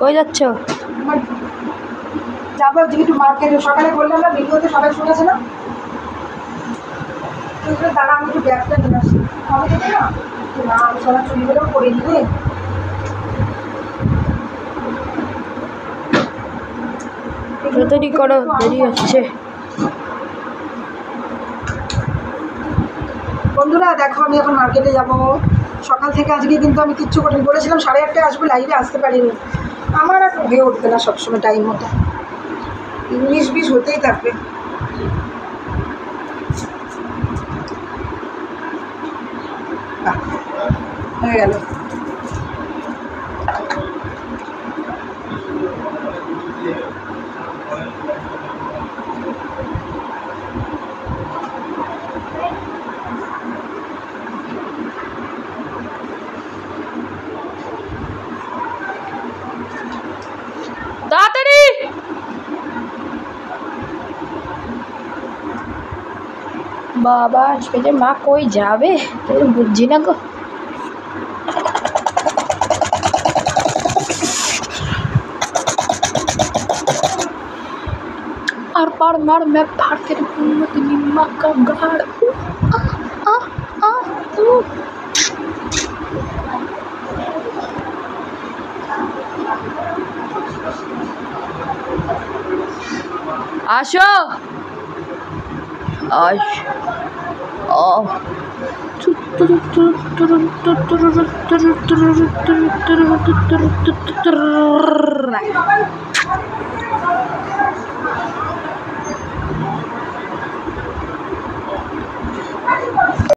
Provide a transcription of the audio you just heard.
কই যাচ্ছ? যাবো আজকে একটু মার্কেটে। সকালে বললাম না, ভিডিওতে সবাই শুনেছে না? দাঁড়া, আমি একটু ব্যাগটা নিয়ে আসি। আমি দেখি না না, আমি সবার চুরিগুলো করে দিলে। তাড়াতাড়ি করো, দেরি হচ্ছে। বন্ধুরা দেখো, আমি এখন মার্কেটে যাব। সকাল থেকে আজকে কিন্তু আমি কিচ্ছু করিনি। বলেছিলাম 8:30টায় আসবো, লাইভে আসতে পারিনি। আমার আর হয়ে উঠবে না সবসময় টাইম মতো। 19-20 হতেই থাকবে। হয়ে গেল। তাড়াতাড়ি বাবা, আজকে যে মা কই যাবে বুঝছি না গো। আর पार मार मैं फाड़ तेरी हिम्मत निम्मा का गाड़। আসো আস ও